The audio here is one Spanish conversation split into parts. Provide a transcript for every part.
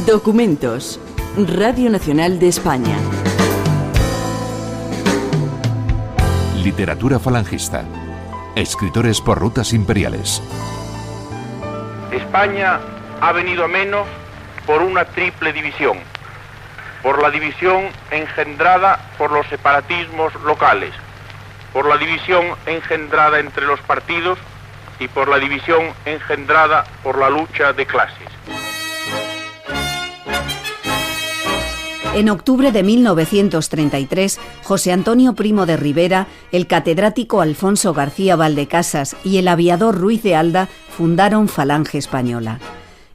Documentos. Radio Nacional de España. Literatura falangista. Escritores por rutas imperiales. España ha venido a menos por una triple división. Por la división engendrada por los separatismos locales, por la división engendrada entre los partidos y por la división engendrada por la lucha de clases. En octubre de 1933, José Antonio Primo de Rivera, el catedrático Alfonso García Valdecasas y el aviador Ruiz de Alda fundaron Falange Española.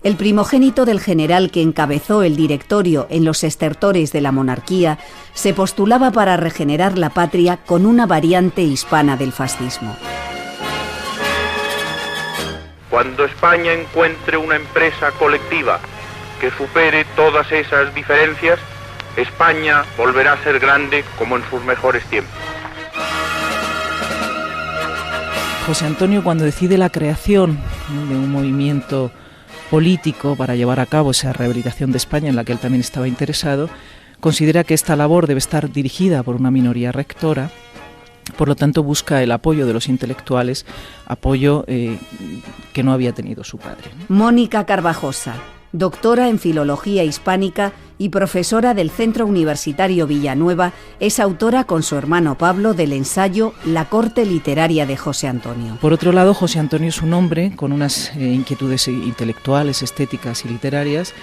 El primogénito del general que encabezó el directorio en los estertores de la monarquía se postulaba para regenerar la patria con una variante hispana del fascismo. Cuando España encuentre una empresa colectiva que supere todas esas diferencias, España volverá a ser grande como en sus mejores tiempos. José Antonio, cuando decide la creación de un movimiento político para llevar a cabo esa rehabilitación de España en la que él también estaba interesado, considera que esta labor debe estar dirigida por una minoría rectora. Por lo tanto, busca el apoyo de los intelectuales, apoyo que no había tenido su padre. Mónica Carvajosa, doctora en Filología Hispánica y profesora del Centro Universitario Villanueva, es autora con su hermano Pablo del ensayo La corte literaria de José Antonio. Por otro lado, José Antonio es un hombre con unas inquietudes intelectuales, estéticas y literarias,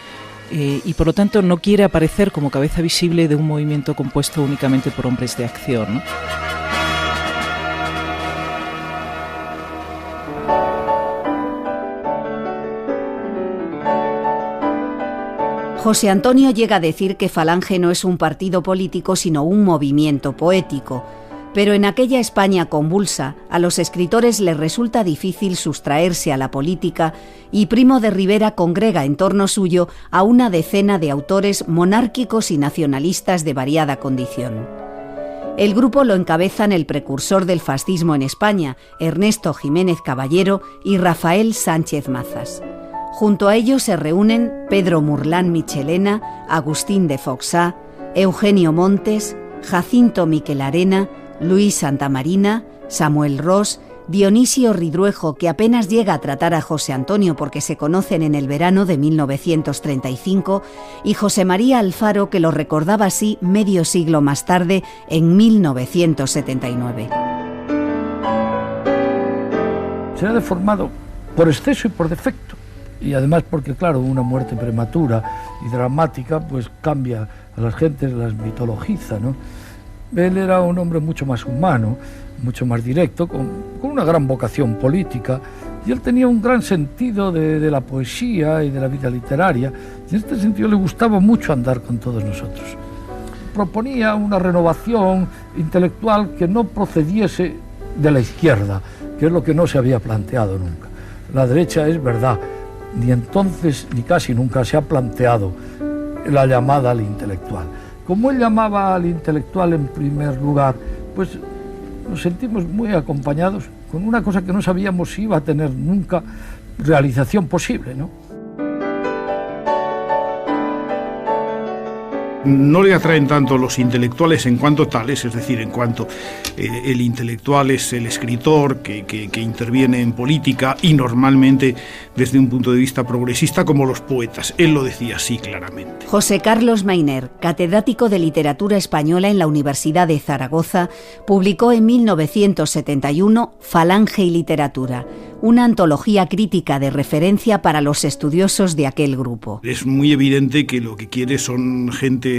y por lo tanto no quiere aparecer como cabeza visible de un movimiento compuesto únicamente por hombres de acción, ¿no? José Antonio llega a decir que Falange no es un partido político sino un movimiento poético, pero en aquella España convulsa a los escritores les resulta difícil sustraerse a la política y Primo de Rivera congrega en torno suyo a una decena de autores monárquicos y nacionalistas de variada condición. El grupo lo encabezan el precursor del fascismo en España, Ernesto Jiménez Caballero y Rafael Sánchez Mazas. Junto a ellos se reúnen Pedro Murlán Michelena, Agustín de Foxá, Eugenio Montes, Jacinto Miquel Arena, Luis Santamarina, Samuel Ros, Dionisio Ridruejo, que apenas llega a tratar a José Antonio porque se conocen en el verano de 1935, y José María Alfaro, que lo recordaba así medio siglo más tarde, en 1979. Se ha deformado por exceso y por defecto. Y además porque, claro, una muerte prematura y dramática pues cambia a las gentes, las mitologiza, ¿no? Él era un hombre mucho más humano, mucho más directo, con una gran vocación política, y él tenía un gran sentido de la poesía y de la vida literaria, y en este sentido le gustaba mucho andar con todos nosotros. Proponía una renovación intelectual que no procediese de la izquierda, que es lo que no se había planteado nunca. La derecha, es verdad, ni entonces ni casi nunca se ha planteado la llamada al intelectual. Como él llamaba al intelectual en primer lugar, pues nos sentimos muy acompañados con una cosa que no sabíamos si iba a tener nunca realización posible, ¿no? No le atraen tanto los intelectuales en cuanto tales, es decir, en cuanto el intelectual es el escritor que interviene en política y normalmente desde un punto de vista progresista, como los poetas. Él lo decía así claramente. José Carlos Mainer, catedrático de Literatura Española en la Universidad de Zaragoza, publicó en 1971 Falange y Literatura, una antología crítica de referencia para los estudiosos de aquel grupo. Es muy evidente que lo que quiere son gente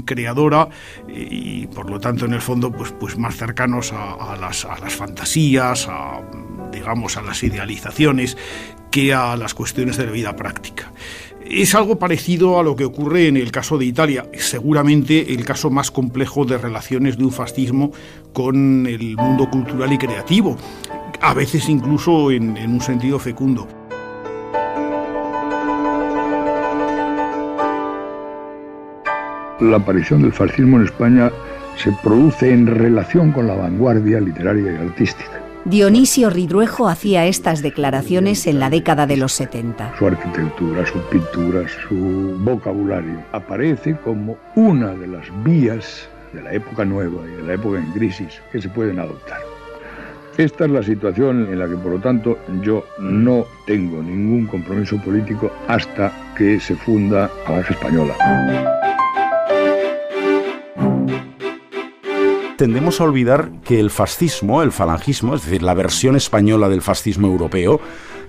creadora y por lo tanto en el fondo pues más cercanos a las fantasías, digamos a las idealizaciones, que a las cuestiones de la vida práctica. Es algo parecido a lo que ocurre en el caso de Italia, seguramente el caso más complejo de relaciones de un fascismo con el mundo cultural y creativo, a veces incluso en un sentido fecundo. La aparición del fascismo en España se produce en relación con la vanguardia literaria y artística. Dionisio Ridruejo hacía estas declaraciones en la década de los 70. Su arquitectura, su pintura, su vocabulario aparece como una de las vías de la época nueva y de la época en crisis que se pueden adoptar. Esta es la situación en la que, por lo tanto, yo no tengo ningún compromiso político hasta que se funda Falange Española. Tendemos a olvidar que el fascismo, el falangismo, es decir, la versión española del fascismo europeo,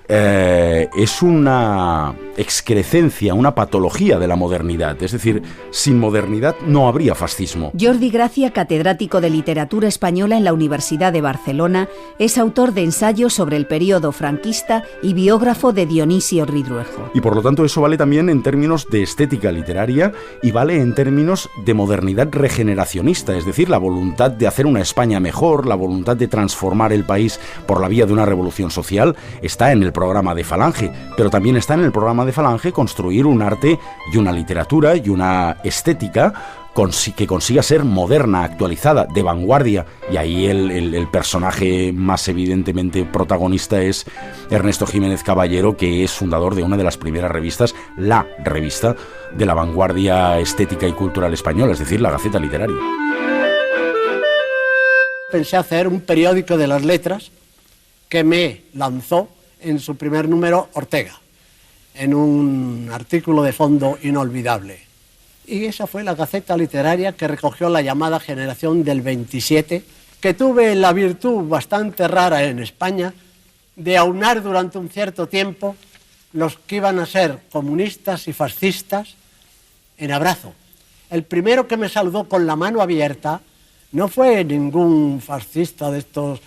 es una excrecencia, una patología de la modernidad. Es decir, sin modernidad no habría fascismo. Jordi Gracia, catedrático de literatura española en la Universidad de Barcelona, es autor de ensayos sobre el periodo franquista y biógrafo de Dionisio Ridruejo. Y por lo tanto eso vale también en términos de estética literaria y vale en términos de modernidad regeneracionista, es decir, la voluntad de hacer una España mejor, la voluntad de transformar el país por la vía de una revolución social, está en el programa de Falange, pero también está en el programa de Falange construir un arte y una literatura y una estética que consiga ser moderna, actualizada, de vanguardia, y ahí el personaje más evidentemente protagonista es Ernesto Jiménez Caballero, que es fundador de una de las primeras revistas, la revista de la vanguardia estética y cultural española, es decir, la Gaceta Literaria. Pensé hacer un periódico de las letras que me lanzó en su primer número Ortega, en un artículo de fondo inolvidable. Y esa fue la Gaceta Literaria que recogió la llamada generación del 27, que tuve la virtud bastante rara en España de aunar durante un cierto tiempo los que iban a ser comunistas y fascistas en abrazo. El primero que me saludó con la mano abierta no fue ningún fascista de estos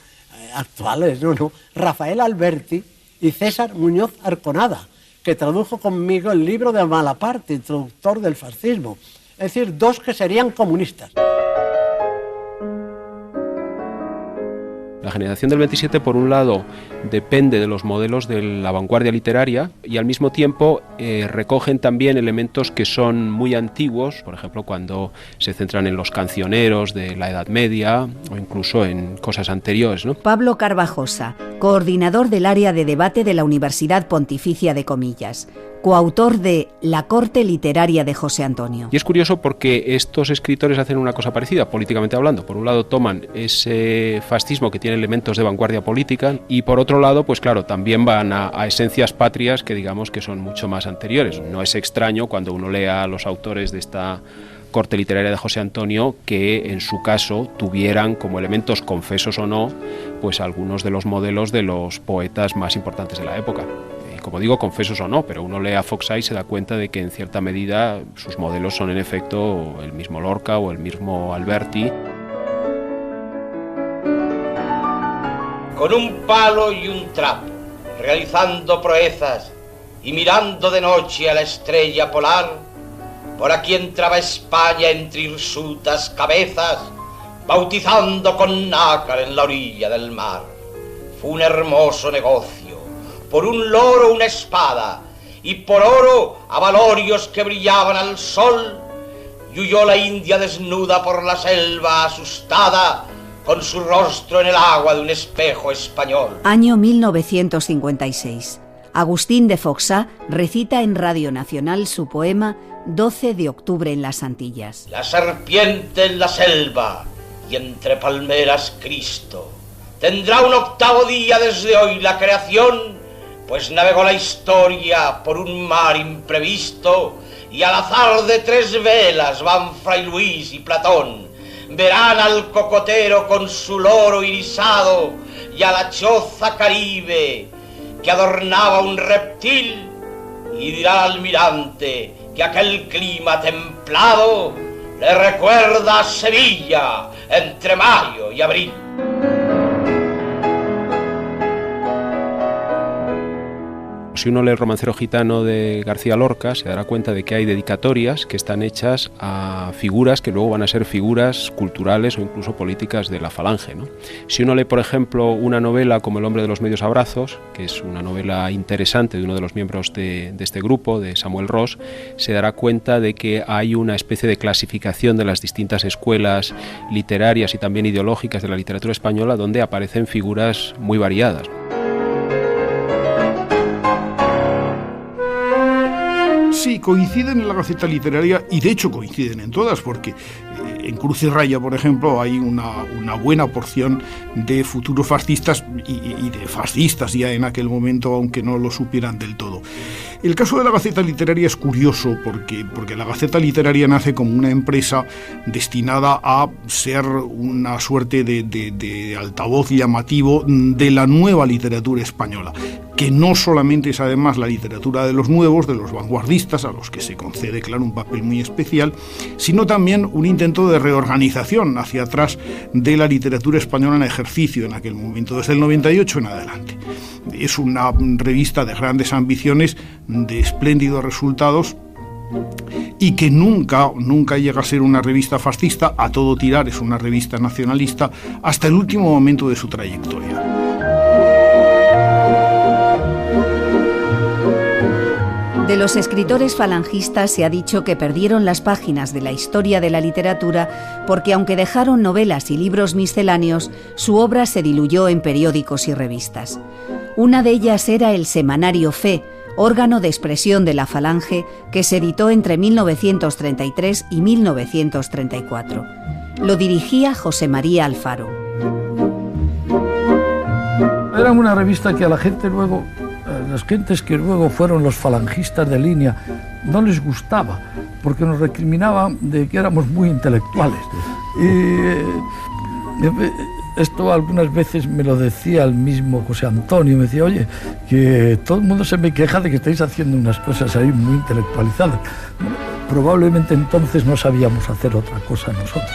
actuales, no, Rafael Alberti y César Muñoz Arconada, que tradujo conmigo el libro de Malaparte, introductor del fascismo. Es decir, dos que serían comunistas. La generación del 27, por un lado, depende de los modelos de la vanguardia literaria y al mismo tiempo recogen también elementos que son muy antiguos, por ejemplo, cuando se centran en los cancioneros de la Edad Media o incluso en cosas anteriores, ¿no? Pablo Carvajosa, coordinador del área de debate de la Universidad Pontificia de Comillas, coautor de La corte literaria de José Antonio. Y es curioso porque estos escritores hacen una cosa parecida, políticamente hablando. Por un lado toman ese fascismo que tiene elementos de vanguardia política y por otro lado, pues claro, también van a esencias patrias que digamos que son mucho más anteriores. No es extraño cuando uno lea a los autores de esta corte literaria de José Antonio que en su caso tuvieran como elementos, confesos o no, pues algunos de los modelos de los poetas más importantes de la época. Como digo, confesos o no, pero uno lee a Foxá y se da cuenta de que en cierta medida sus modelos son en efecto el mismo Lorca o el mismo Alberti. Con un palo y un trapo, realizando proezas y mirando de noche a la estrella polar, por aquí entraba España entre hirsutas cabezas, bautizando con nácar en la orilla del mar. Fue un hermoso negocio. Por un loro una espada, y por oro abalorios que brillaban al sol, y huyó la India desnuda por la selva asustada, con su rostro en el agua de un espejo español. Año 1956. Agustín de Foxá recita en Radio Nacional su poema 12 de octubre en las Antillas. La serpiente en la selva, y entre palmeras Cristo, tendrá un octavo día desde hoy la creación, pues navegó la historia por un mar imprevisto y al azar de 3 velas van Fray Luis y Platón. Verán al cocotero con su loro irisado y a la choza caribe que adornaba un reptil y dirá al almirante que aquel clima templado le recuerda a Sevilla entre mayo y abril. Si uno lee El romancero gitano de García Lorca, se dará cuenta de que hay dedicatorias que están hechas a figuras que luego van a ser figuras culturales o incluso políticas de la Falange, ¿no? Si uno lee, por ejemplo, una novela como El hombre de los medios abrazos, que es una novela interesante de uno de los miembros de este grupo, de Samuel Ros, se dará cuenta de que hay una especie de clasificación de las distintas escuelas literarias y también ideológicas de la literatura española, donde aparecen figuras muy variadas. Sí, coinciden en la Gaceta Literaria, y de hecho coinciden en todas, porque en Cruz y Raya, por ejemplo, hay una buena porción de futuros fascistas y de fascistas ya en aquel momento, aunque no lo supieran del todo. El caso de la Gaceta Literaria es curioso porque la Gaceta Literaria nace como una empresa destinada a ser una suerte de altavoz llamativo de la nueva literatura española, que no solamente es además la literatura de los nuevos, de los vanguardistas, a los que se concede, claro, un papel muy especial, sino también un intento de reorganización hacia atrás de la literatura española en ejercicio en aquel momento, desde el 98 en adelante. Es una revista de grandes ambiciones, de espléndidos resultados, y que nunca llega a ser una revista fascista. A todo tirar es una revista nacionalista hasta el último momento de su trayectoria. De los escritores falangistas se ha dicho que perdieron las páginas de la historia de la literatura porque, aunque dejaron novelas y libros misceláneos, su obra se diluyó en periódicos y revistas. Una de ellas era el semanario Fe, órgano de expresión de la Falange, que se editó entre 1933 y 1934. Lo dirigía José María Alfaro. Era una revista que a la gente luego, las gentes que luego fueron los falangistas de línea, no les gustaba, porque nos recriminaban de que éramos muy intelectuales. Y esto algunas veces me lo decía el mismo José Antonio, me decía, oye, que todo el mundo se me queja de que estáis haciendo unas cosas ahí muy intelectualizadas. Bueno, probablemente entonces no sabíamos hacer otra cosa nosotros.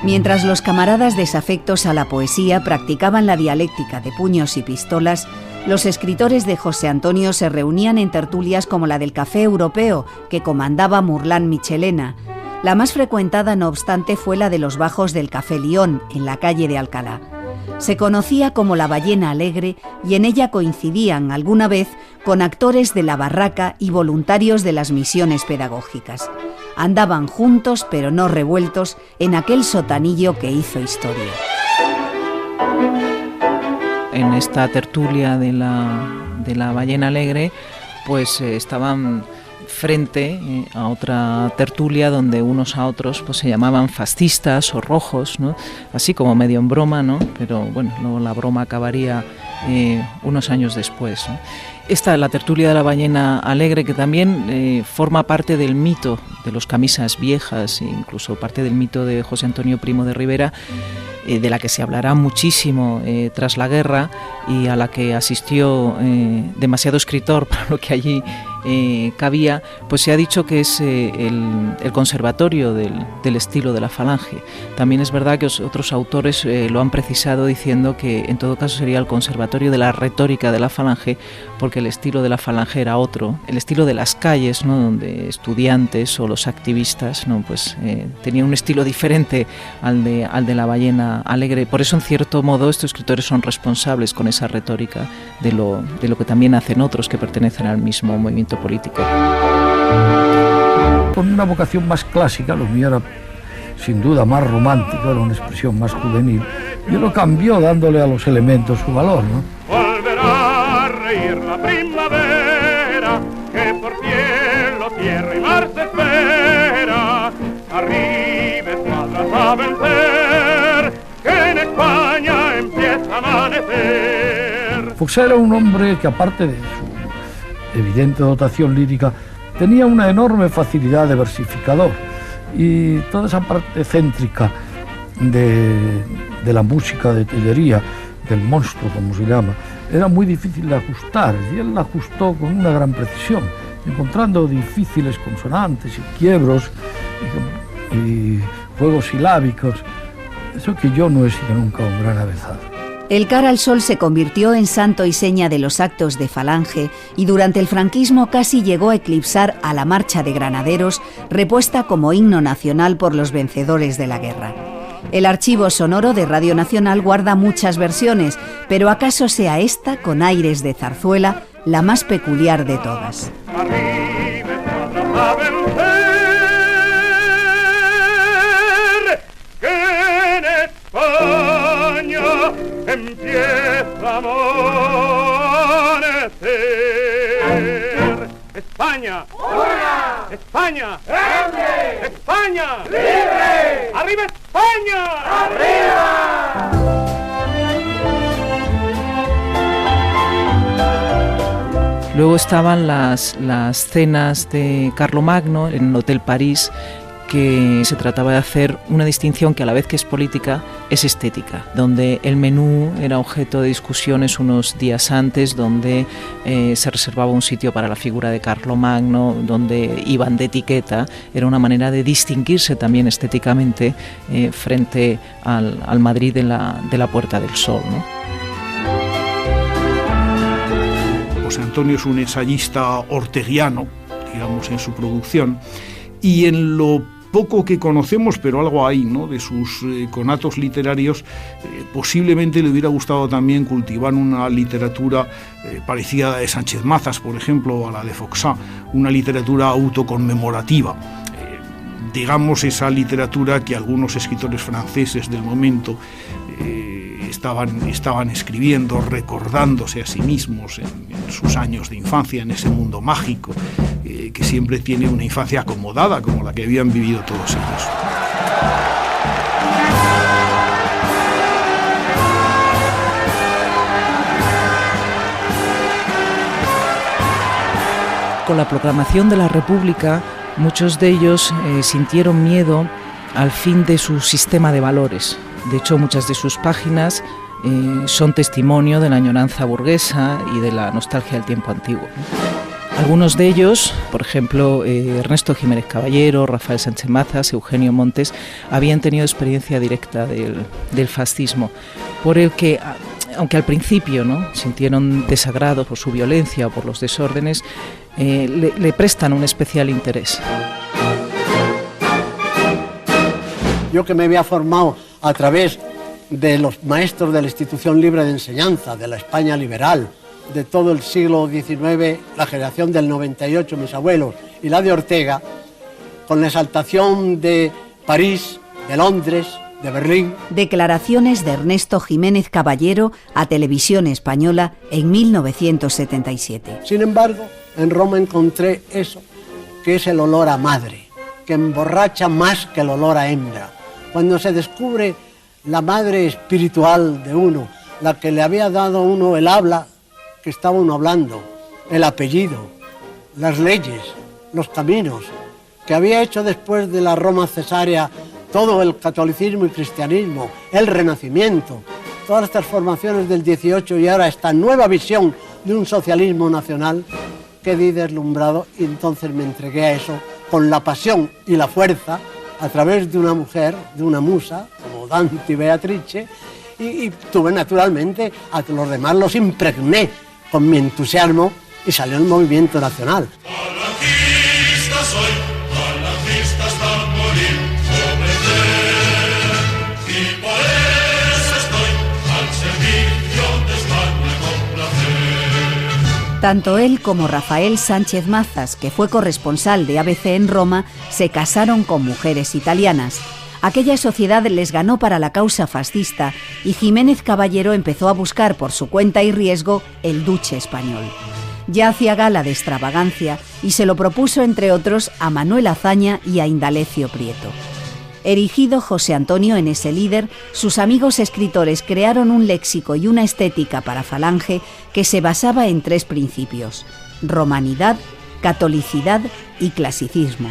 Mientras los camaradas desafectos a la poesía practicaban la dialéctica de puños y pistolas, los escritores de José Antonio se reunían en tertulias como la del Café Europeo, que comandaba Murlán Michelena. La más frecuentada, no obstante, fue la de los bajos del Café Lión, en la calle de Alcalá. Se conocía como la Ballena Alegre y en ella coincidían alguna vez con actores de la barraca y voluntarios de las misiones pedagógicas. Andaban juntos, pero no revueltos, en aquel sotanillo que hizo historia. En esta tertulia de la Ballena Alegre, pues estaban frente a otra tertulia donde unos a otros pues se llamaban fascistas o rojos, ¿no? Así como medio en broma, ¿no? Pero bueno, luego la broma acabaría unos años después, ¿no? Esta, la tertulia de la Ballena Alegre, que también forma parte del mito de los camisas viejas, e incluso parte del mito de José Antonio Primo de Rivera, de la que se hablará muchísimo tras la guerra y a la que asistió demasiado escritor para lo que allí cabía, pues se ha dicho que es el conservatorio del estilo de la Falange. También es verdad que otros autores lo han precisado diciendo que en todo caso sería el conservatorio de la retórica de la Falange, porque el estilo de la Falange era otro, el estilo de las calles, ¿no? Donde estudiantes o los activistas, ¿no? Pues tenían un estilo diferente al de la Ballena Alegre. Por eso, en cierto modo, estos escritores son responsables con esa retórica de lo que también hacen otros que pertenecen al mismo movimiento político. Con una vocación más clásica, lo mío era sin duda más romántico, era una expresión más juvenil, y lo cambió dándole a los elementos su valor, ¿no? Volverá a reír la primavera, que por cielo, tierra y mar se espera. Arriba escuadras a vencer, que en España empieza a amanecer. Fuchs era un hombre que, aparte de su evidente dotación lírica, tenía una enorme facilidad de versificador, y toda esa parte céntrica de la música de Tellería, del monstruo como se llama, era muy difícil de ajustar, y él la ajustó con una gran precisión, encontrando difíciles consonantes y quiebros y juegos silábicos. Eso que yo no he sido nunca un gran avezado. El cara al sol se convirtió en santo y seña de los actos de Falange y durante el franquismo casi llegó a eclipsar a la Marcha de Granaderos, repuesta como himno nacional por los vencedores de la guerra. El archivo sonoro de Radio Nacional guarda muchas versiones, pero acaso sea esta, con aires de zarzuela, la más peculiar de todas. Empieza a amanecer. España, ¡una! España, ¡grande! España, ¡libre! ¡Arriba España! ¡Arriba! Luego estaban las cenas de Carlomagno en el Hotel París, que se trataba de hacer una distinción que a la vez que es política es estética, donde el menú era objeto de discusiones unos días antes, donde se reservaba un sitio para la figura de Carlomagno, donde iban de etiqueta. Era una manera de distinguirse también estéticamente frente al Madrid de la Puerta del Sol, ¿no? José Antonio es un ensayista orteguiano, digamos, en su producción, y en lo poco que conocemos, pero algo hay, ¿no?, de sus conatos literarios, posiblemente le hubiera gustado también cultivar una literatura parecida a la de Sánchez Mazas, por ejemplo, o a la de Foxá, una literatura autoconmemorativa. Digamos, esa literatura que algunos escritores franceses del momento estaban escribiendo, recordándose a sí mismos en sus años de infancia, en ese mundo mágico, que siempre tiene una infancia acomodada, como la que habían vivido todos ellos. Con la proclamación de la República, muchos de ellos sintieron miedo al fin de su sistema de valores. De hecho, muchas de sus páginas son testimonio de la añoranza burguesa y de la nostalgia del tiempo antiguo. Algunos de ellos, por ejemplo, Ernesto Jiménez Caballero, Rafael Sánchez Mazas, Eugenio Montes, habían tenido experiencia directa del fascismo, por el que, aunque al principio, ¿no?, sintieron desagrado por su violencia o por los desórdenes, le prestan un especial interés. Yo que me había formado a través de los maestros de la Institución Libre de Enseñanza, de la España liberal, de todo el siglo XIX, la generación del 98, mis abuelos, y la de Ortega, con la exaltación de París, de Londres, de Berlín. Declaraciones de Ernesto Jiménez Caballero a Televisión Española en 1977. Sin embargo, en Roma encontré eso, que es el olor a madre, que emborracha más que el olor a hembra. Cuando se descubre la madre espiritual de uno, la que le había dado a uno el habla que estaba uno hablando, el apellido, las leyes, los caminos, que había hecho después de la Roma cesárea todo el catolicismo y cristianismo, el Renacimiento, todas estas formaciones del 18 y ahora esta nueva visión de un socialismo nacional, quedé deslumbrado y entonces me entregué a eso con la pasión y la fuerza a través de una mujer, de una musa, como Dante y Beatrice, y tuve naturalmente a los demás los impregné con mi entusiasmo y salió el movimiento nacional. Falangista soy, falangista hasta morir, obedecer, y por eso estoy al servicio de España con placer. Tanto él como Rafael Sánchez Mazas, que fue corresponsal de ABC en Roma, se casaron con mujeres italianas. Aquella sociedad les ganó para la causa fascista y Jiménez Caballero empezó a buscar por su cuenta y riesgo el duce español. Ya hacía gala de extravagancia y se lo propuso, entre otros, a Manuel Azaña y a Indalecio Prieto. Erigido José Antonio en ese líder, sus amigos escritores crearon un léxico y una estética para Falange que se basaba en 3 principios: romanidad, catolicidad y clasicismo.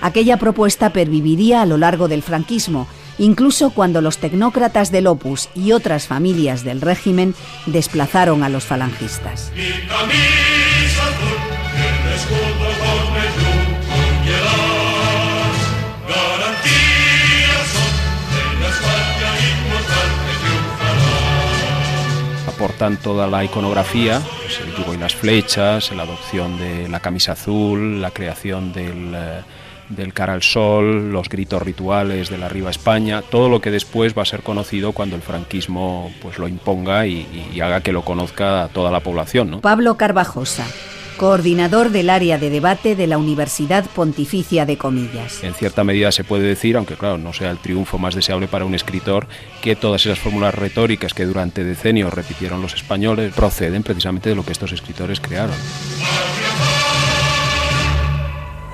Aquella propuesta perviviría a lo largo del franquismo, incluso cuando los tecnócratas del Opus y otras familias del régimen desplazaron a los falangistas. Mi camisa azul, el escudo con el yugo llevar, garantías son de la España aportan toda la iconografía, pues el yugo y las flechas, la adopción de la camisa azul, la creación del cara al sol, los gritos rituales de la Arriba España, todo lo que después va a ser conocido cuando el franquismo pues lo imponga y haga que lo conozca toda la población, ¿no? Pablo Carvajosa, coordinador del área de debate de la Universidad Pontificia de Comillas. En cierta medida se puede decir, aunque claro, no sea el triunfo más deseable para un escritor, que todas esas fórmulas retóricas que durante decenios repitieron los españoles proceden precisamente de lo que estos escritores crearon.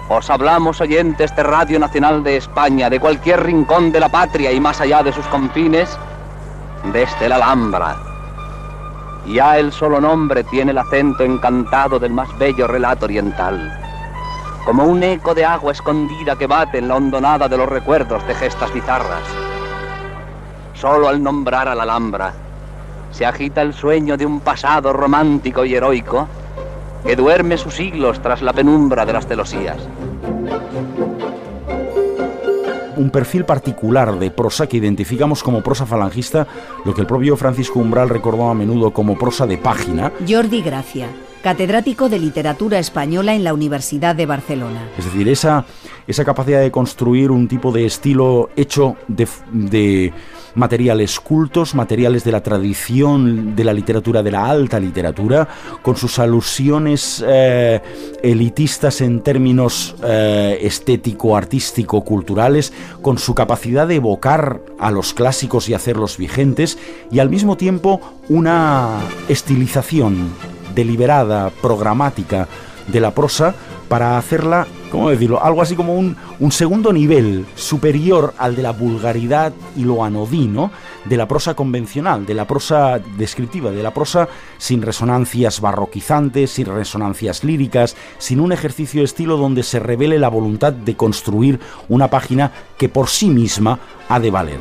Os hablamos, oyentes de Radio Nacional de España, de cualquier rincón de la patria y más allá de sus confines, desde la Alhambra. Ya el solo nombre tiene el acento encantado del más bello relato oriental, como un eco de agua escondida que bate en la hondonada de los recuerdos de gestas bizarras. Solo al nombrar a la Alhambra, se agita el sueño de un pasado romántico y heroico que duerme sus siglos tras la penumbra de las celosías. Un perfil particular de prosa que identificamos como prosa falangista, lo que el propio Francisco Umbral recordó a menudo como prosa de página. Jordi Gracia, catedrático de Literatura Española en la Universidad de Barcelona. Es decir, esa capacidad de construir un tipo de estilo hecho de materiales cultos, materiales de la tradición de la literatura, de la alta literatura, con sus alusiones elitistas en términos estético, artístico, culturales, con su capacidad de evocar a los clásicos y hacerlos vigentes, y al mismo tiempo una estilización deliberada, programática de la prosa para hacerla, ¿cómo decirlo?, algo así como un segundo nivel superior al de la vulgaridad y lo anodino de la prosa convencional, de la prosa descriptiva, de la prosa sin resonancias barroquizantes, sin resonancias líricas, sin un ejercicio de estilo donde se revele la voluntad de construir una página que por sí misma ha de valer.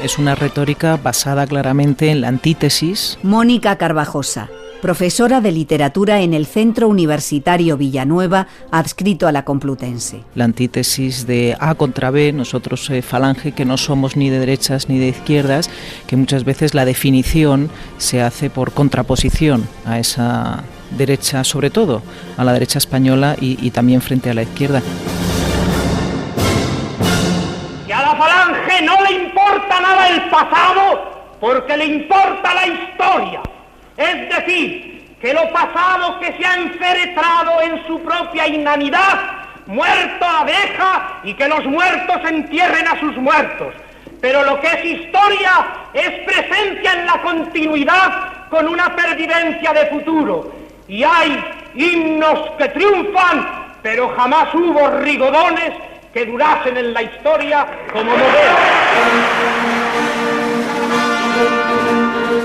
Es una retórica basada claramente en la antítesis. Mónica Carvajosa, profesora de literatura en el Centro Universitario Villanueva, adscrito a la Complutense. La antítesis de A contra B, nosotros falange, que no somos ni de derechas ni de izquierdas, que muchas veces la definición se hace por contraposición a esa derecha, sobre todo a la derecha española y también frente a la izquierda. Que a la falange no le importa nada el pasado, porque le importa la historia. Es decir, que lo pasado que se ha enferetrado en su propia inanidad, muerto la deja y que los muertos entierren a sus muertos. Pero lo que es historia es presencia en la continuidad con una pervivencia de futuro. Y hay himnos que triunfan, pero jamás hubo rigodones que durasen en la historia como modelos.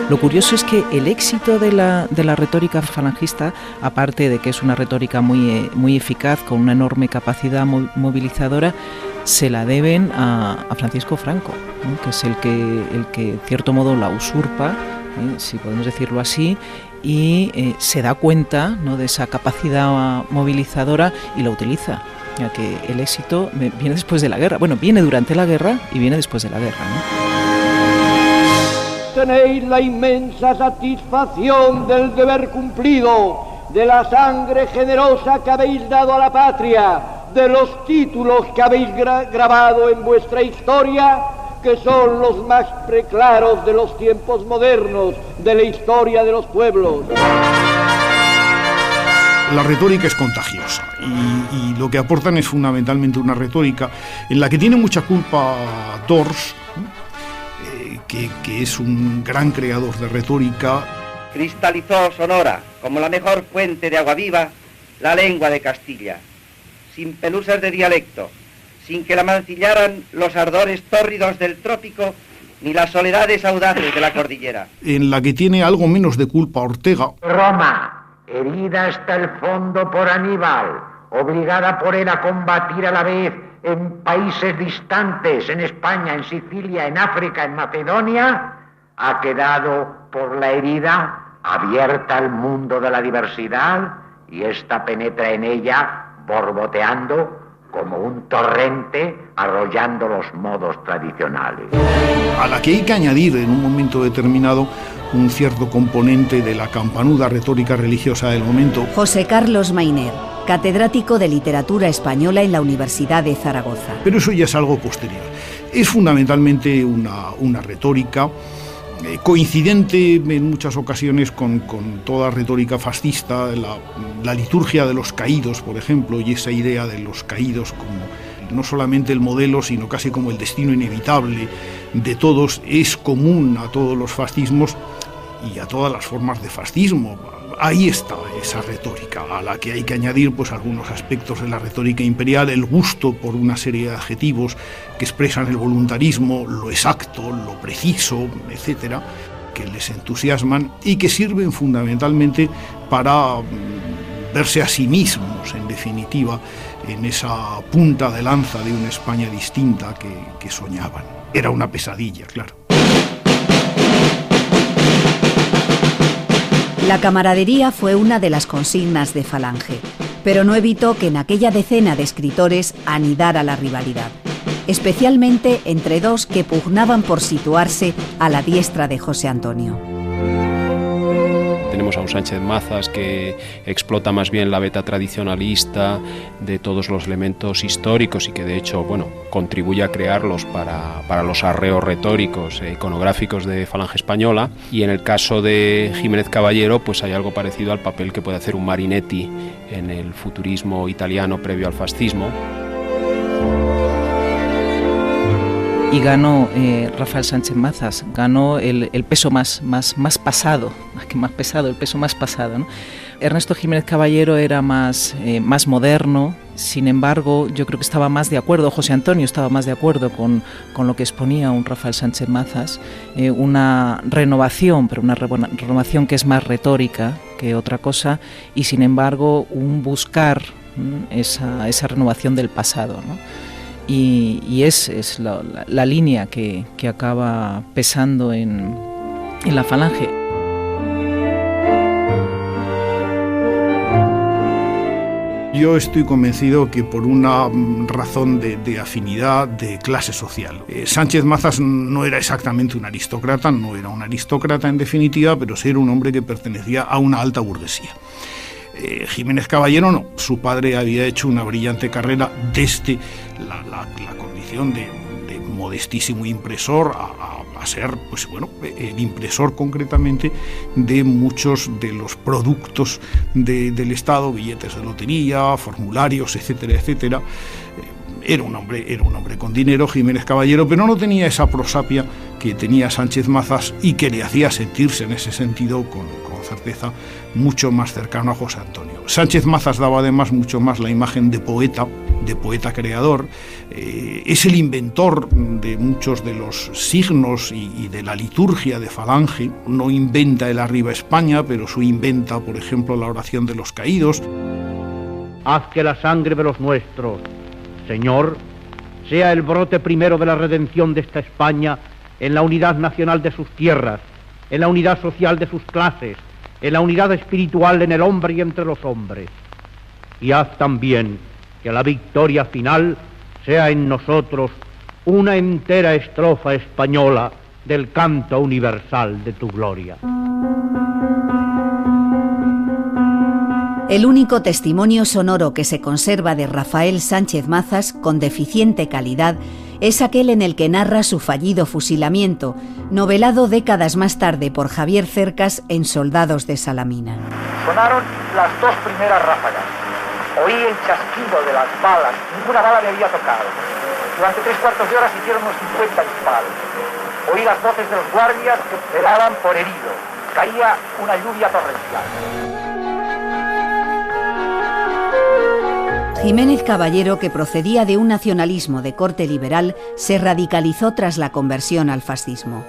Lo curioso es que el éxito de la retórica falangista, aparte de que es una retórica muy eficaz, con una enorme capacidad movilizadora, se la deben a Francisco Franco, ¿no?, que es el que en cierto modo la usurpa, si podemos decirlo así, y se da cuenta, ¿no?, de esa capacidad movilizadora y la utiliza, ya que el éxito viene después de la guerra. Bueno, viene durante la guerra y viene después de la guerra, ¿no? Tenéis la inmensa satisfacción del deber cumplido, de la sangre generosa que habéis dado a la patria, de los títulos que habéis grabado en vuestra historia, que son los más preclaros de los tiempos modernos, de la historia de los pueblos. La retórica es contagiosa y lo que aportan es fundamentalmente una retórica en la que tiene mucha culpa Dors, que es un gran creador de retórica. Cristalizó sonora, como la mejor fuente de agua viva, la lengua de Castilla, sin pelusas de dialecto, sin que la mancillaran los ardores tórridos del trópico, ni las soledades audaces de la cordillera. En la que tiene algo menos de culpa Ortega. Roma, herida hasta el fondo por Aníbal, obligada por él a combatir a la vez en países distantes, en España, en Sicilia, en África, en Macedonia, ha quedado por la herida abierta al mundo de la diversidad y ésta penetra en ella borboteando como un torrente arrollando los modos tradicionales. A la que hay que añadir en un momento determinado un cierto componente de la campanuda retórica religiosa del momento. José Carlos Mainer, catedrático de Literatura Española en la Universidad de Zaragoza. Pero eso ya es algo posterior. Es fundamentalmente una retórica coincidente en muchas ocasiones con toda retórica fascista, la liturgia de los caídos, por ejemplo, y esa idea de los caídos como no solamente el modelo, sino casi como el destino inevitable de todos, es común a todos los fascismos y a todas las formas de fascismo. Ahí está esa retórica, a la que hay que añadir pues algunos aspectos de la retórica imperial, el gusto por una serie de adjetivos que expresan el voluntarismo, lo exacto, lo preciso, etcétera, que les entusiasman y que sirven fundamentalmente para verse a sí mismos, en definitiva, en esa punta de lanza de una España distinta que soñaban. Era una pesadilla, claro. La camaradería fue una de las consignas de Falange, pero no evitó que en aquella decena de escritores anidara la rivalidad, especialmente entre dos que pugnaban por situarse a la diestra de José Antonio. Tenemos a un Sánchez Mazas que explota más bien la beta tradicionalista de todos los elementos históricos y que de hecho, contribuye a crearlos para los arreos retóricos e iconográficos de Falange Española. Y en el caso de Jiménez Caballero, pues hay algo parecido al papel que puede hacer un Marinetti en el futurismo italiano previo al fascismo. Y ganó Rafael Sánchez Mazas, ganó el peso más pasado, más pesado, el peso más pasado, ¿no? Ernesto Jiménez Caballero era más moderno, sin embargo, yo creo que estaba más de acuerdo, José Antonio estaba más de acuerdo con lo que exponía un Rafael Sánchez Mazas, una renovación, pero una renovación que es más retórica que otra cosa, y sin embargo, un buscar esa renovación del pasado, ¿no? Y es la línea que acaba pesando en la Falange. Yo estoy convencido que por una razón de afinidad de clase social. Sánchez Mazas no era exactamente un aristócrata, no era un aristócrata en definitiva, pero sí era un hombre que pertenecía a una alta burguesía. Jiménez Caballero no, su padre había hecho una brillante carrera desde la condición de modestísimo impresor a ser, el impresor concretamente de muchos de los productos del Estado, billetes de lotería, formularios, etcétera, etcétera. Era un hombre con dinero, Jiménez Caballero, pero no tenía esa prosapia que tenía Sánchez Mazas y que le hacía sentirse en ese sentido con certeza mucho más cercano a José Antonio. Sánchez Mazas daba además mucho más la imagen de poeta creador, es el inventor de muchos de los signos y de la liturgia de Falange. No inventa el Arriba España, pero sí inventa, por ejemplo, la oración de los caídos. Haz que la sangre de los nuestros, Señor, sea el brote primero de la redención de esta España en la unidad nacional de sus tierras, en la unidad social de sus clases, en la unidad espiritual en el hombre y entre los hombres. Y haz también que la victoria final sea en nosotros una entera estrofa española del canto universal de tu gloria. El único testimonio sonoro que se conserva de Rafael Sánchez Mazas, con deficiente calidad, es aquel en el que narra su fallido fusilamiento, novelado décadas más tarde por Javier Cercas en Soldados de Salamina. Sonaron las dos primeras ráfagas. Oí el chasquido de las balas, ninguna bala me había tocado. Durante 3/4 de hora se hicieron unos 50 disparos. Oí las voces de los guardias que esperaban por herido. Caía una lluvia torrencial. Jiménez Caballero, que procedía de un nacionalismo de corte liberal, se radicalizó tras la conversión al fascismo.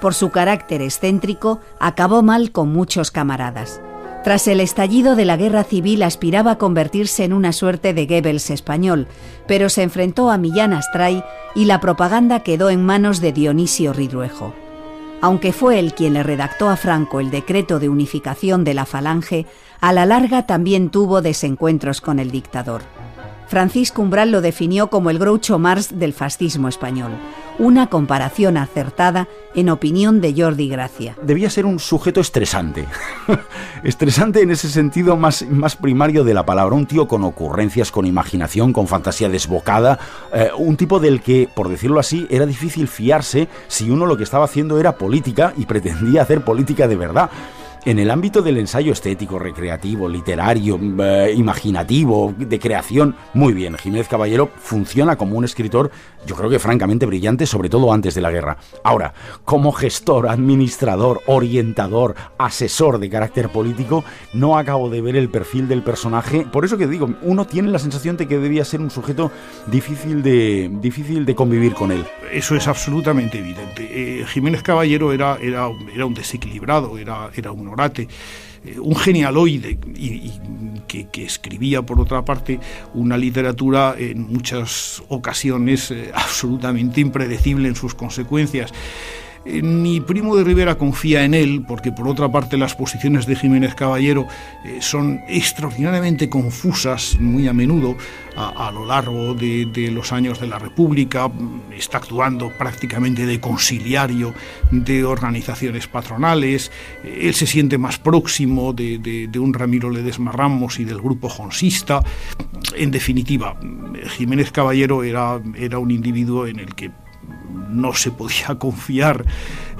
Por su carácter excéntrico, acabó mal con muchos camaradas. Tras el estallido de la guerra civil aspiraba a convertirse en una suerte de Goebbels español, pero se enfrentó a Millán Astray y la propaganda quedó en manos de Dionisio Ridruejo. Aunque fue él quien le redactó a Franco el decreto de unificación de la Falange, a la larga también tuvo desencuentros con el dictador. Francisco Umbral lo definió como el Groucho Marx del fascismo español. Una comparación acertada, en opinión de Jordi Gracia. Debía ser un sujeto estresante. Estresante en ese sentido más primario de la palabra. Un tío con ocurrencias, con imaginación, con fantasía desbocada. Un tipo del que, por decirlo así, era difícil fiarse si uno lo que estaba haciendo era política y pretendía hacer política de verdad. En el ámbito del ensayo estético, recreativo, literario, imaginativo, de creación, muy bien. Jiménez Caballero funciona como un escritor, yo creo que francamente brillante, sobre todo antes de la guerra. Ahora, como gestor, administrador, orientador, asesor de carácter político, no acabo de ver el perfil del personaje. Por eso que digo, uno tiene la sensación de que debía ser un sujeto difícil de convivir con él. Eso es absolutamente evidente. Jiménez Caballero era un desequilibrado, era un orate, un genialoide y que escribía, por otra parte, una literatura en muchas ocasiones absolutamente impredecible en sus consecuencias. Ni Primo de Rivera confía en él, porque por otra parte las posiciones de Jiménez Caballero son extraordinariamente confusas muy a menudo a lo largo de los años de la República. Está actuando prácticamente de conciliario de organizaciones patronales. Él se siente más próximo de un Ramiro Ledesma Ramos y del grupo jonsista. En definitiva, Jiménez Caballero era un individuo en el que no se podía confiar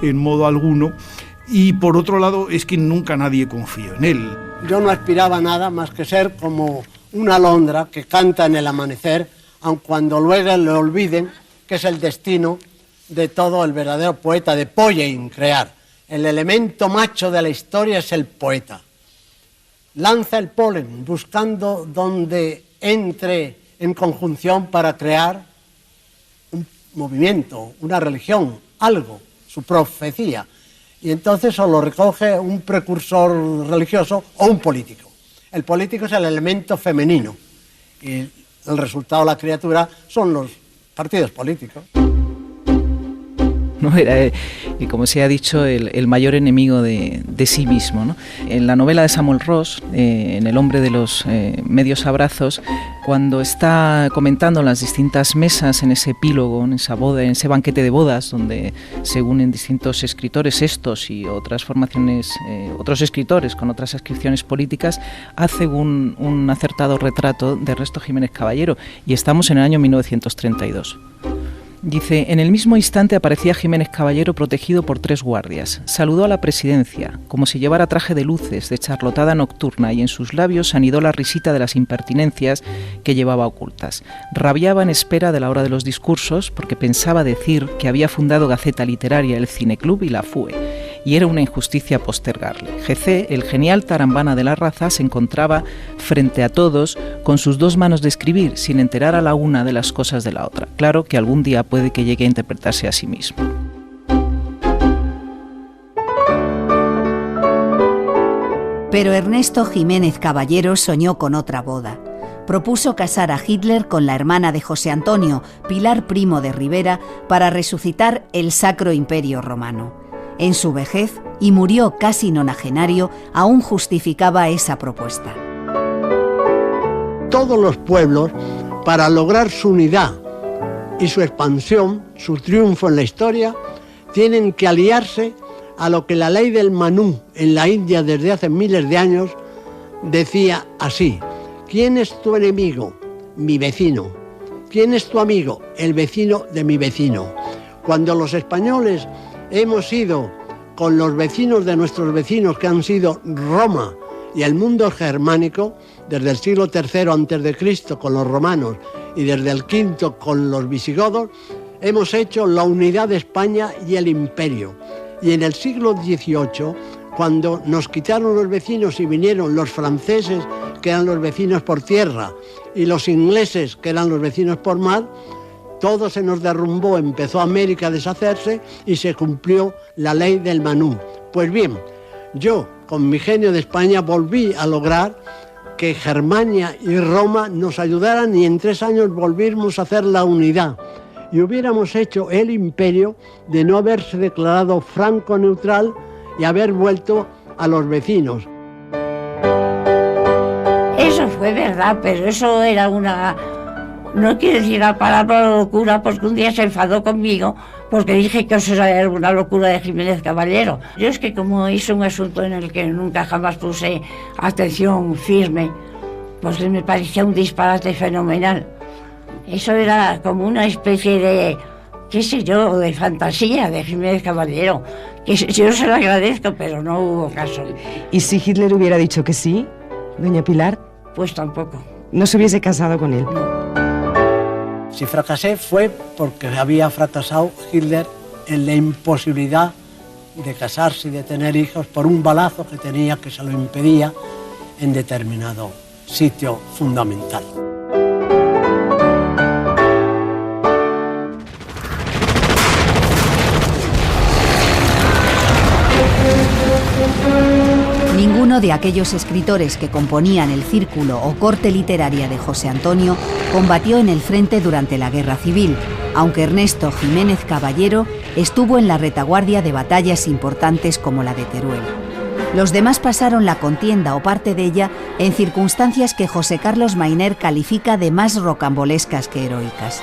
en modo alguno, y por otro lado es que nunca nadie confió en él. Yo no aspiraba a nada más que ser como una alondra que canta en el amanecer, aun cuando luego le olviden que es el destino de todo el verdadero poeta, de Poyen, crear. El elemento macho de la historia es el poeta. Lanza el polen buscando donde entre en conjunción para crear movimiento, una religión, algo, su profecía. Y entonces o lo recoge un precursor religioso o un político. El político es el elemento femenino y el resultado de la criatura son los partidos políticos. ¿No? Era, como se ha dicho, el mayor enemigo de sí mismo, ¿no? En la novela de Samuel Ross, en El hombre de los medios abrazos, cuando está comentando las distintas mesas en ese epílogo, en esa boda, en ese banquete de bodas, donde se unen distintos escritores, estos y otras formaciones, otros escritores con otras adscripciones políticas, hace un acertado retrato de Ernesto Jiménez Caballero, y estamos en el año 1932. Dice, en el mismo instante aparecía Jiménez Caballero protegido por 3 guardias. Saludó a la presidencia, como si llevara traje de luces, de charlotada nocturna, y en sus labios anidó la risita de las impertinencias que llevaba ocultas. Rabiaba en espera de la hora de los discursos, porque pensaba decir que había fundado Gaceta Literaria, el Cineclub y la FUE, y era una injusticia postergarle. GC, el genial tarambana de la raza, se encontraba frente a todos con sus 2 manos de escribir, sin enterar a la una de las cosas de la otra. Claro que algún día puede que llegue a interpretarse a sí mismo. Pero Ernesto Jiménez Caballero soñó con otra boda. Propuso casar a Hitler con la hermana de José Antonio, Pilar Primo de Rivera, para resucitar el Sacro Imperio Romano. En su vejez, y murió casi nonagenario, aún justificaba esa propuesta. Todos los pueblos, para lograr su unidad y su expansión, su triunfo en la historia, tienen que aliarse a lo que la ley del Manú en la India desde hace miles de años decía así: ¿quién es tu enemigo? Mi vecino. ¿Quién es tu amigo? El vecino de mi vecino. Cuando los españoles hemos ido con los vecinos de nuestros vecinos, que han sido Roma y el mundo germánico, desde el siglo III a.C. con los romanos y desde el V con los visigodos, hemos hecho la unidad de España y el imperio. Y en el siglo XVIII, cuando nos quitaron los vecinos y vinieron los franceses, que eran los vecinos por tierra, y los ingleses, que eran los vecinos por mar, todo se nos derrumbó, empezó América a deshacerse y se cumplió la ley del Manú. Pues bien, yo, con mi genio de España, volví a lograr que Germania y Roma nos ayudaran, y en 3 años volvimos a hacer la unidad. Y hubiéramos hecho el imperio de no haberse declarado franco-neutral y haber vuelto a los vecinos. Es eso fue verdad, pero eso era una... No quiero decir la palabra locura, porque un día se enfadó conmigo porque dije que eso era una locura de Jiménez Caballero. Yo es que como hice un asunto en el que nunca jamás puse atención firme, pues me parecía un disparate fenomenal. Eso era como una especie de, qué sé yo, de fantasía de Jiménez Caballero, que yo se lo agradezco, pero no hubo caso. ¿Y si Hitler hubiera dicho que sí, doña Pilar? Pues tampoco. ¿No se hubiese casado con él? Si fracasé fue porque había fracasado Hitler en la imposibilidad de casarse y de tener hijos por un balazo que tenía que se lo impedía en determinado sitio fundamental. Ninguno de aquellos escritores que componían el círculo o corte literaria de José Antonio combatió en el frente durante la Guerra Civil, aunque Ernesto Jiménez Caballero estuvo en la retaguardia de batallas importantes como la de Teruel. Los demás pasaron la contienda o parte de ella en circunstancias que José Carlos Mayner califica de más rocambolescas que heroicas.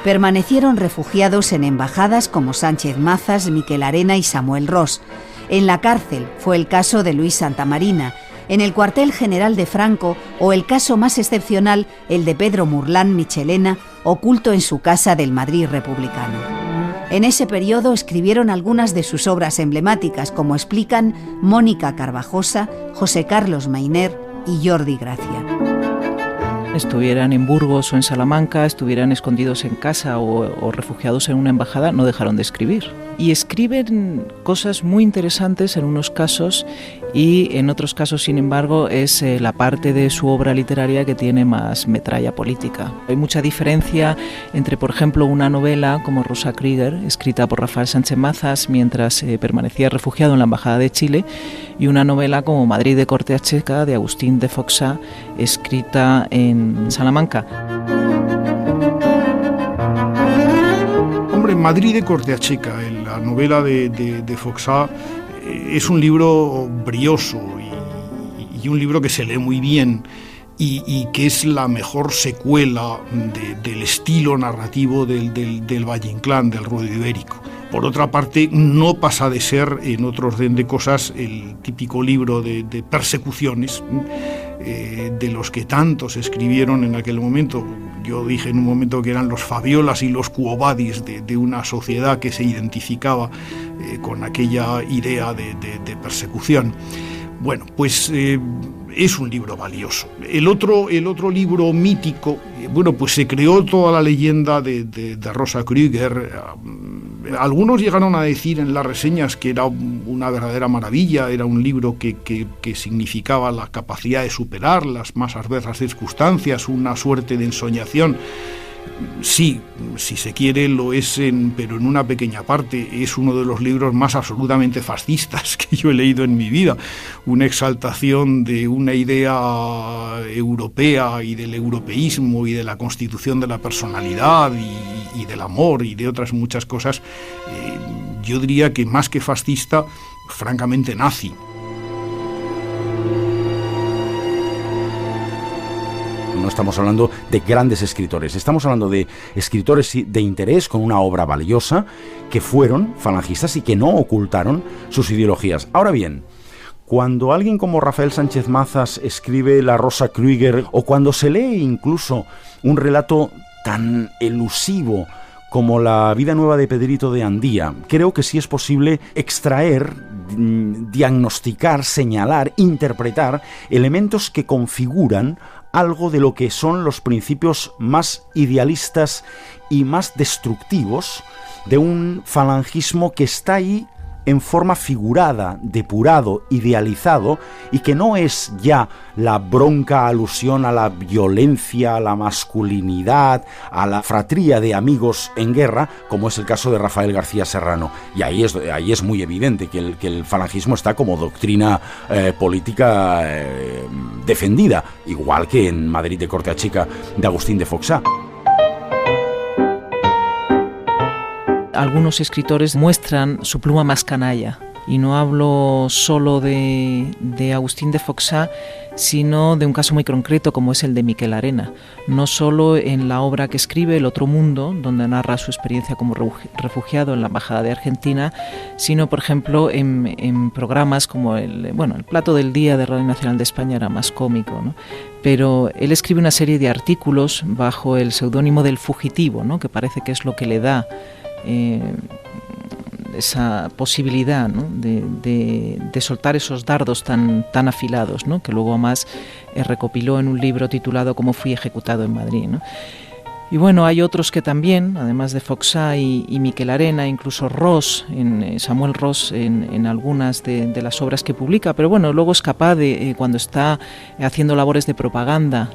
Permanecieron refugiados en embajadas como Sánchez Mazas, Miquel Arena y Samuel Ros. En la cárcel fue el caso de Luis Santamarina, en el cuartel general de Franco o el caso más excepcional, el de Pedro Murlán Michelena, oculto en su casa del Madrid republicano. En ese periodo escribieron algunas de sus obras emblemáticas, como explican Mónica Carvajosa, José Carlos Mayner y Jordi Gracia. Estuvieran en Burgos o en Salamanca, estuvieran escondidos en casa o refugiados en una embajada, no dejaron de escribir. Y escriben cosas muy interesantes en unos casos y en otros casos, sin embargo, es la parte de su obra literaria que tiene más metralla política. Hay mucha diferencia entre, por ejemplo, una novela como Rosa Krieger, escrita por Rafael Sánchez Mazas mientras permanecía refugiado en la Embajada de Chile, y una novela como Madrid de Cortea Checa, de Agustín de Foxá, escrita en Salamanca. Hombre, Madrid de Cortea Checa, la novela de Foxá, es un libro brioso y un libro que se lee muy bien y que es la mejor secuela del estilo narrativo del Valle Inclán, del Ruedo Ibérico. Por otra parte, no pasa de ser, en otro orden de cosas, el típico libro de persecuciones de los que tantos escribieron en aquel momento. Yo dije en un momento que eran los Fabiolas y los Quo Vadis de una sociedad que se identificaba con aquella idea de persecución. Bueno, pues es un libro valioso. El otro libro mítico, bueno, pues se creó toda la leyenda de Rosa Krieger. Algunos llegaron a decir en las reseñas que era una verdadera maravilla, era un libro que significaba la capacidad de superar las más adversas circunstancias, una suerte de ensoñación. Sí, si se quiere lo es, pero en una pequeña parte. Es uno de los libros más absolutamente fascistas que yo he leído en mi vida. Una exaltación de una idea europea y del europeísmo y de la constitución de la personalidad y del amor y de otras muchas cosas. Yo diría que más que fascista, francamente nazi. No estamos hablando de grandes escritores, estamos hablando de escritores de interés con una obra valiosa que fueron falangistas y que no ocultaron sus ideologías. Ahora bien, cuando alguien como Rafael Sánchez Mazas escribe La Rosa Krieger, o cuando se lee incluso un relato tan elusivo como La vida nueva de Pedrito de Andía, creo que sí es posible extraer, diagnosticar, señalar, interpretar elementos que configuran algo de lo que son los principios más idealistas y más destructivos de un falangismo que está ahí en forma figurada, depurado, idealizado, y que no es ya la bronca alusión a la violencia, a la masculinidad, a la fratría de amigos en guerra, como es el caso de Rafael García Serrano. Y ahí es muy evidente que el falangismo está como doctrina política defendida, igual que en Madrid de Cortea Checa de Agustín de Foxá. Algunos escritores muestran su pluma más canalla, Y no hablo solo de Agustín de Foxá, sino de un caso muy concreto como es el de Miquel Arena, no solo en la obra que escribe El otro mundo, donde narra su experiencia como refugiado en la Embajada de Argentina, sino por ejemplo en programas como el Plato del Día de Radio Nacional de España era más cómico, ¿no? Pero él escribe una serie de artículos bajo el seudónimo del Fugitivo, ¿no? Que parece que es lo que le da esa posibilidad, ¿no? de soltar esos dardos tan afilados, ¿no? Que luego además recopiló en un libro titulado Cómo fui ejecutado en Madrid, ¿no? Y bueno, hay otros que también, además de Foxá y Miquel Arena, incluso Ross, Samuel Ross, en algunas de las obras que publica, pero bueno, luego es capaz de, cuando está haciendo labores de propaganda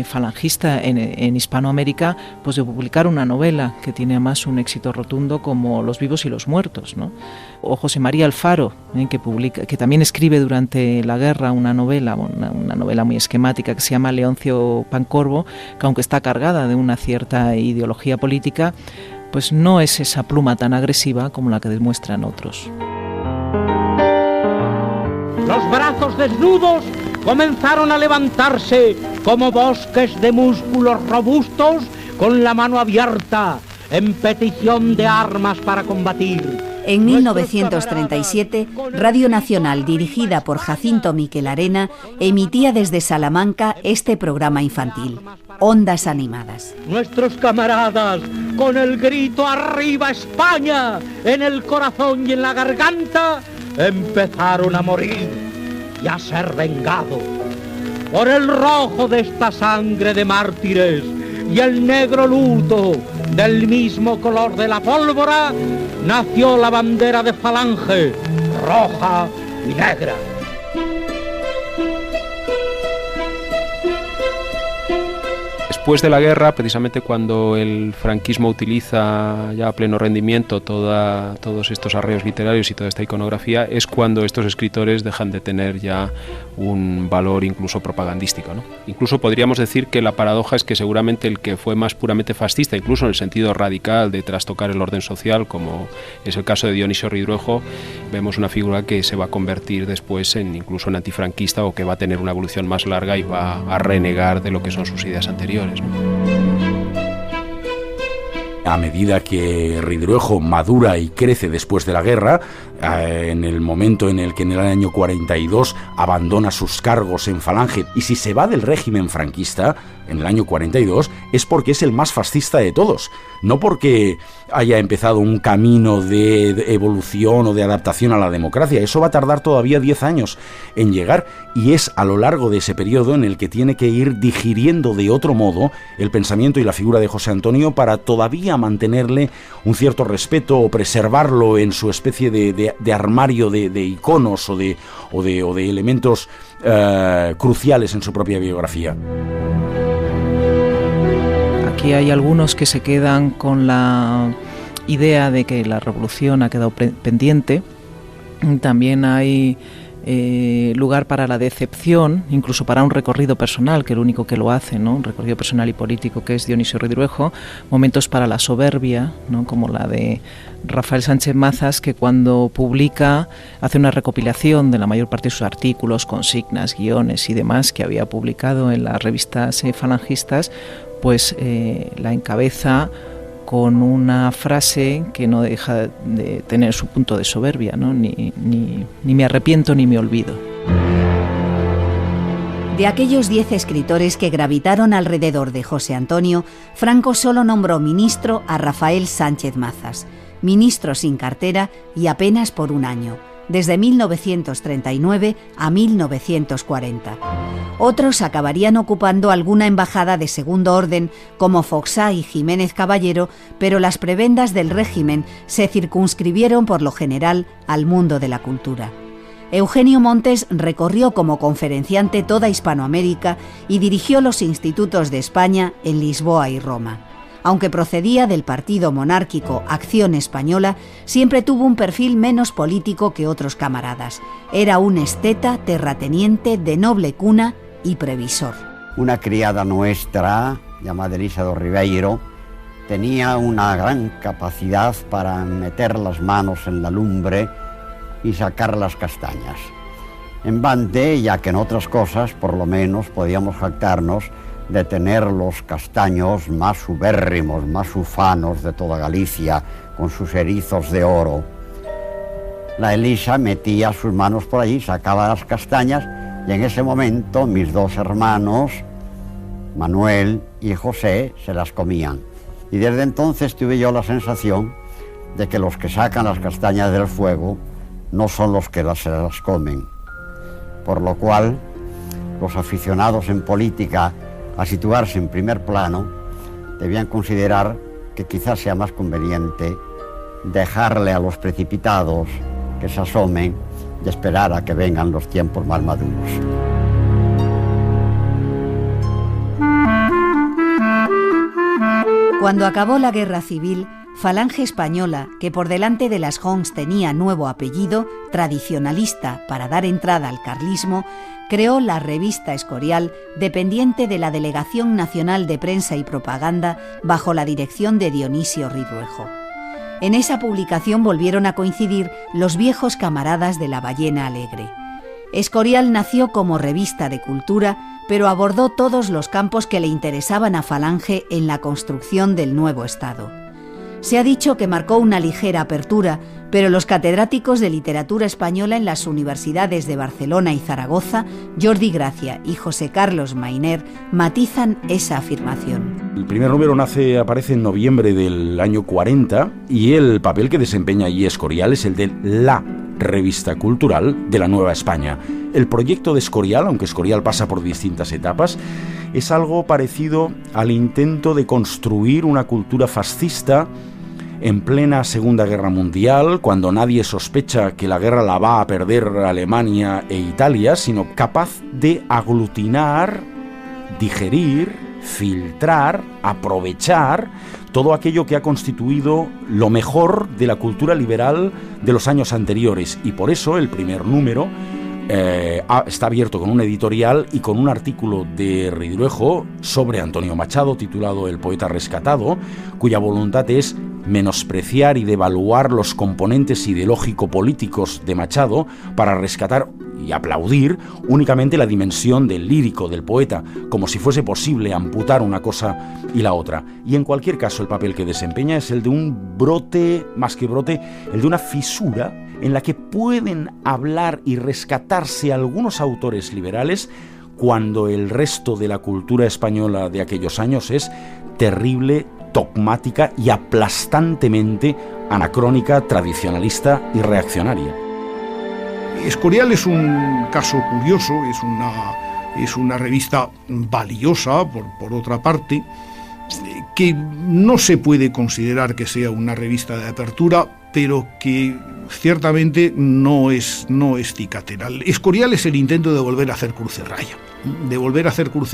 falangista en Hispanoamérica, pues de publicar una novela que tiene además un éxito rotundo como Los vivos y los muertos, ¿no? O José María Alfaro, que también escribe durante la guerra una novela muy esquemática que se llama Leoncio Pancorbo, que aunque está cargada de una cierta ideología política, pues no es esa pluma tan agresiva como la que demuestran otros. Los brazos desnudos comenzaron a levantarse como bosques de músculos robustos con la mano abierta en petición de armas para combatir. En 1937, Radio Nacional, dirigida por Jacinto Miquel Arena, emitía desde Salamanca este programa infantil, Ondas Animadas. Nuestros camaradas, con el grito ¡Arriba España!, en el corazón y en la garganta, empezaron a morir y a ser vengados. Por el rojo de esta sangre de mártires y el negro luto del mismo color de la pólvora, nació la bandera de Falange, roja y negra. Después de la guerra, precisamente cuando el franquismo utiliza ya a pleno rendimiento todos estos arreos literarios y toda esta iconografía, es cuando estos escritores dejan de tener ya un valor incluso propagandístico, ¿no? Incluso podríamos decir que la paradoja es que seguramente el que fue más puramente fascista, incluso en el sentido radical de trastocar el orden social, como es el caso de Dionisio Ridruejo, vemos una figura que se va a convertir después incluso en antifranquista, o que va a tener una evolución más larga y va a renegar de lo que son sus ideas anteriores. A medida que Ridruejo madura y crece después de la guerra, en el momento en el que en el año 42 abandona sus cargos en Falange, y si se va del régimen franquista en el año 42, es porque es el más fascista de todos, no porque haya empezado un camino de evolución o de adaptación a la democracia. Eso va a tardar todavía 10 años en llegar, y es a lo largo de ese periodo en el que tiene que ir digiriendo de otro modo el pensamiento y la figura de José Antonio para todavía mantenerle un cierto respeto o preservarlo en su especie de armario de iconos o de elementos cruciales en su propia biografía. Aquí hay algunos que se quedan con la idea de que la revolución ha quedado pendiente. También hay lugar para la decepción, incluso para un recorrido personal, que es el único que lo hace, ¿no? Un recorrido personal y político, que es Dionisio Ridruejo. Momentos para la soberbia, ¿no? Como la de Rafael Sánchez Mazas, que cuando publica hace una recopilación de la mayor parte de sus artículos, consignas, guiones y demás que había publicado en las revistas falangistas, pues la encabeza con una frase que no deja de tener su punto de soberbia, ¿no? Ni me arrepiento ni me olvido. De aquellos 10 escritores que gravitaron alrededor de José Antonio, Franco solo nombró ministro a Rafael Sánchez Mazas, ministro sin cartera y apenas por un año, desde 1939 a 1940. Otros acabarían ocupando alguna embajada de segundo orden, como Foxá y Jiménez Caballero, pero las prebendas del régimen se circunscribieron por lo general al mundo de la cultura. Eugenio Montes recorrió como conferenciante toda Hispanoamérica y dirigió los institutos de España en Lisboa y Roma. Aunque procedía del partido monárquico Acción Española, siempre tuvo un perfil menos político que otros camaradas. Era un esteta terrateniente de noble cuna y previsor. Una criada nuestra, llamada Elisa do Ribeiro, tenía una gran capacidad para meter las manos en la lumbre y sacar las castañas. En Bante, ya que en otras cosas, por lo menos, podíamos jactarnos de tener los castaños más ubérrimos, más ufanos de toda Galicia, con sus erizos de oro. La Elisa metía sus manos por allí, sacaba las castañas, y en ese momento mis dos hermanos, Manuel y José, se las comían. Y desde entonces tuve yo la sensación de que los que sacan las castañas del fuego no son los que se las comen. Por lo cual, los aficionados en política a situarse en primer plano debían considerar que quizás sea más conveniente dejarle a los precipitados que se asomen y esperar a que vengan los tiempos más maduros. Cuando acabó la Guerra Civil, Falange Española, que por delante de las Joncs tenía nuevo apellido, tradicionalista para dar entrada al carlismo, creó la revista Escorial, dependiente de la Delegación Nacional de Prensa y Propaganda, bajo la dirección de Dionisio Ridruejo. En esa publicación volvieron a coincidir los viejos camaradas de La Ballena Alegre. Escorial nació como revista de cultura, pero abordó todos los campos que le interesaban a Falange en la construcción del nuevo Estado. Se ha dicho que marcó una ligera apertura, pero los catedráticos de literatura española en las universidades de Barcelona y Zaragoza, Jordi Gracia y José Carlos Mainer, matizan esa afirmación. El primer número aparece en noviembre del año 40 y el papel que desempeña allí Escorial es el de la revista cultural de la Nueva España. El proyecto de Escorial, aunque Escorial pasa por distintas etapas, es algo parecido al intento de construir una cultura fascista en plena Segunda Guerra Mundial, cuando nadie sospecha que la guerra la va a perder Alemania e Italia, sino capaz de aglutinar, digerir, filtrar, aprovechar todo aquello que ha constituido lo mejor de la cultura liberal de los años anteriores. Y por eso el primer número está abierto con un editorial y con un artículo de Ridruejo sobre Antonio Machado titulado El poeta rescatado, cuya voluntad es menospreciar y devaluar los componentes ideológico-políticos de Machado para rescatar y aplaudir únicamente la dimensión del lírico, del poeta, como si fuese posible amputar una cosa y la otra. Y en cualquier caso el papel que desempeña es el de un brote, más que brote, el de una fisura en la que pueden hablar y rescatarse algunos autores liberales cuando el resto de la cultura española de aquellos años es terrible, dogmática y aplastantemente anacrónica, tradicionalista y reaccionaria. Escorial es un caso curioso, es una revista valiosa, por otra parte, que no se puede considerar que sea una revista de apertura, pero que ciertamente no es cicatera. Escorial es el intento de volver a hacer cruz y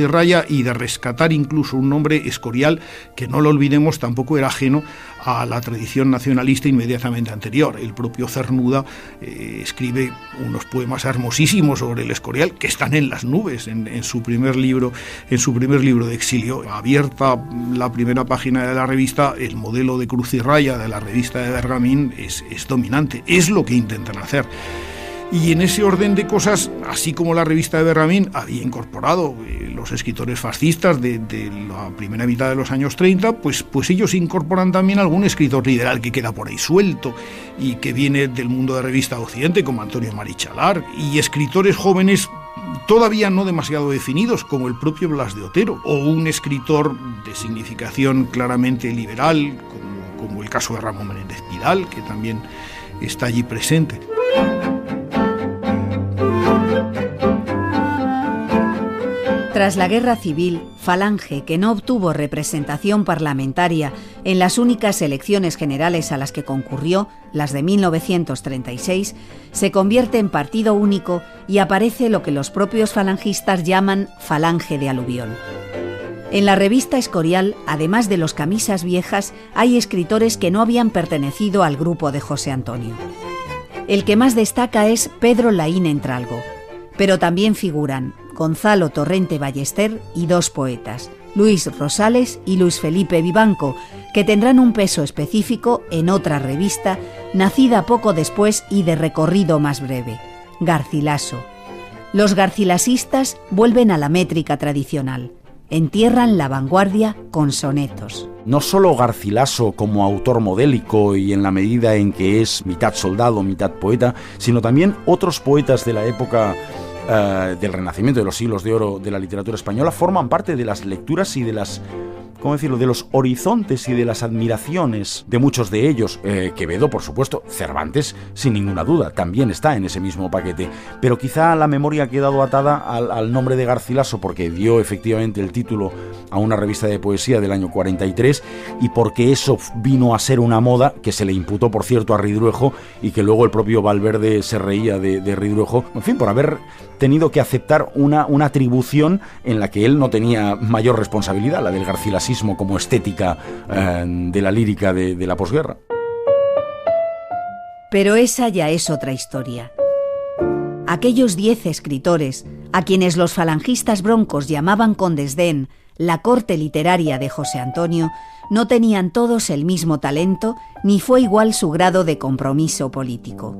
raya, y de rescatar incluso un nombre, Escorial, que no lo olvidemos, tampoco era ajeno a la tradición nacionalista inmediatamente anterior. El propio Cernuda escribe unos poemas hermosísimos sobre el Escorial que están en las nubes en su primer libro de exilio. Abierta la primera página de la revista, el modelo de cruz y raya de la revista de Bergamín es dominante, es lo que intentan hacer. Y en ese orden de cosas, así como la revista de Bergamín había incorporado los escritores fascistas de la primera mitad de los años 30, pues ellos incorporan también algún escritor liberal que queda por ahí suelto y que viene del mundo de revista Occidente, como Antonio Marichalar, y escritores jóvenes todavía no demasiado definidos, como el propio Blas de Otero, o un escritor de significación claramente liberal, como el caso de Ramón Menéndez Pidal, que también está allí presente. Tras la Guerra Civil, Falange, que no obtuvo representación parlamentaria en las únicas elecciones generales a las que concurrió, las de 1936, se convierte en partido único y aparece lo que los propios falangistas llaman Falange de aluvión. En la revista Escorial, además de los camisas viejas, hay escritores que no habían pertenecido al grupo de José Antonio. El que más destaca es Pedro Laín Entralgo, pero también figuran Gonzalo Torrente Ballester y dos poetas, Luis Rosales y Luis Felipe Vivanco, que tendrán un peso específico en otra revista nacida poco después y de recorrido más breve, Garcilaso. Los garcilasistas vuelven a la métrica tradicional, entierran la vanguardia con sonetos. No solo Garcilaso como autor modélico y en la medida en que es mitad soldado, mitad poeta, sino también otros poetas de la época del Renacimiento, de los siglos de oro de la literatura española, forman parte de las lecturas y de las, ¿cómo decirlo?, de los horizontes y de las admiraciones de muchos de ellos. Quevedo, por supuesto, Cervantes, sin ninguna duda, también está en ese mismo paquete, pero quizá la memoria ha quedado atada al nombre de Garcilaso porque dio efectivamente el título a una revista de poesía del año 43 y porque eso vino a ser una moda que se le imputó, por cierto, a Ridruejo y que luego el propio Valverde se reía de Ridruejo, en fin, por haber tenido que aceptar una atribución en la que él no tenía mayor responsabilidad, la del garcilasismo como estética de la lírica de la posguerra. Pero esa ya es otra historia. Aquellos 10 escritores, a quienes los falangistas broncos llamaban con desdén la corte literaria de José Antonio, no tenían todos el mismo talento ni fue igual su grado de compromiso político.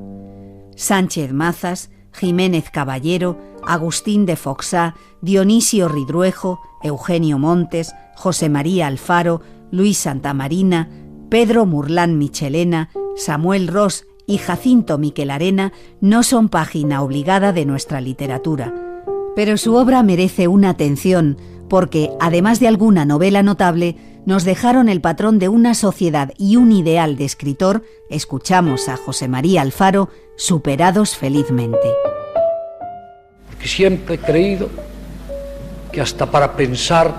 Sánchez Mazas, Jiménez Caballero, Agustín de Foxá, Dionisio Ridruejo, Eugenio Montes, José María Alfaro, Luis Santamarina, Pedro Murlán Michelena, Samuel Ros y Jacinto Miquelarena no son página obligada de nuestra literatura, pero su obra merece una atención porque, además de alguna novela notable, nos dejaron el patrón de una sociedad y un ideal de escritor. Escuchamos a José María Alfaro, superados felizmente. Porque siempre he creído que hasta para pensar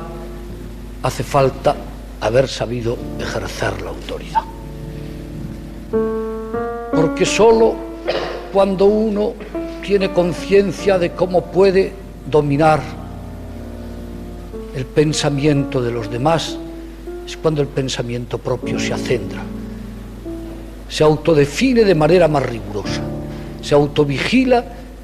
hace falta haber sabido ejercer la autoridad. Porque solo cuando uno tiene conciencia de cómo puede dominar el pensamiento de los demás, es cuando el pensamiento propio se acendra, se autodefine de manera más rigurosa, se autovigila